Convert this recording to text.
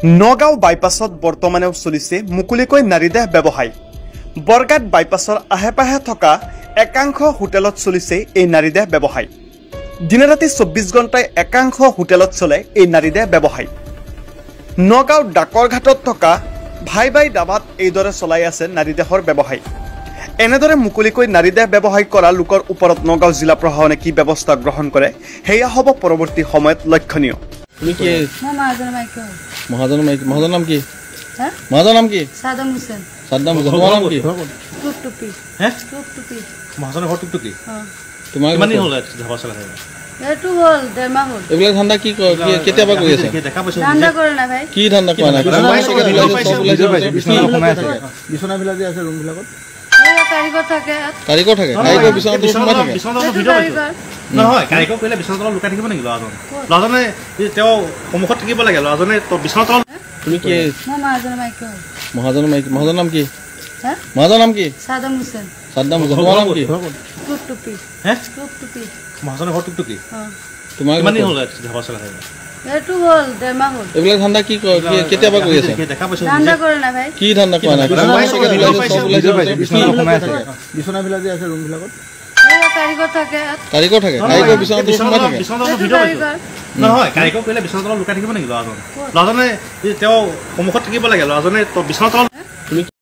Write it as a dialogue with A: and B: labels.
A: নগাঁও বাইপাছত বৰ্তমানেও চলিছে মুকলিকৈ নাৰীদেহ ব্যৱসায়। বৰগাঁত বাইপাছৰ আহে পাহে থকা একাংশ হোটেলত চলিছে এই নাৰীদেহ ব্যৱসায়। দিনে ৰাতি 24 ঘণ্টাই একাংশ হোটেলত চলে এই নাৰীদেহ ব্যৱসায়। নগাঁও ডাকৰ ঘাটত থকা ভাই ভাই দাবাত এইদৰে চলাই আছে নাৰীদেহৰ ব্যৱসায়। এনেদৰে মুকলিকৈ নাৰীদেহ ব্যৱসায় কৰা লোকৰ ওপৰত নগাঁও জিলা প্ৰশাসনে কি ব্যৱস্থা গ্ৰহণ কৰে সেয়া হ'ব পৰৱৰ্তী সময়ত লক্ষণীয়।
B: महाजन नाम की महाजन नाम की
C: सादम हुसैन
B: साद्दाम हुसैन तुम्हारा नाम की
C: टुकटुकी
D: हैं
C: टुकटुकी
D: महाजन हो टुकटुकी
C: हां
B: तुम्हारे
D: কিমান হ'ল ধাবা চলা
C: এটু হল দেমা হল
B: এগুলা ধান্দা কি কেতিয়াবা কৰি আছে
D: দেখা পাইছো
C: ধান্দা কৰে না ভাই
B: কি ধান্দা কৰা নাই
E: বিছনা বিলাক যে আছে ৰুম বিলাকত
C: কাৰিকৰ থাকে
B: কাৰিকৰ বিছনা সোমাই থাকে
D: ভিডিঅ' পাইছো নহয় কাৰিকৰ কইলে বিছনা তলত লুকাই থাকিব নেকি লৰাজনে তেওঁ সন্মুখত থাকিব লাগে লৰাজনে বিছনা তলত
B: তুমি কি महाजन नाम की महाजन नाम की
C: सादम हुसैन
B: तुम्हारा नाम की
C: टुकटुकी
D: हैं
C: टुकटुकी
D: महाजन हो टुकटुकी
C: हां
B: तुम्हारे
D: কিমান হ'ল ধাবা চলা
C: এটু হল দেমা হল
B: এগুলা ধান্দা কি কেতিয়াবা কৰি আছে
D: দেখা পাইছো
C: ধান্দা কৰে না ভাই
B: কি ধান্দা কৰা নাই
E: বিছনা বিলাক যে আছে ৰুম বিলাকত
C: কাৰিকৰ থাকে
B: কাৰিকৰ বিছনা সোমাই থাকে
D: বিছনা তলত ভিডিঅ' পাইছো নহয় কাৰিকৰ কইলে বিছনা তলত লুকাই থাকিব নেকি লৰাজনে তেওঁ সন্মুখত থাকিব লাগে লৰাজনে বিছনা তলত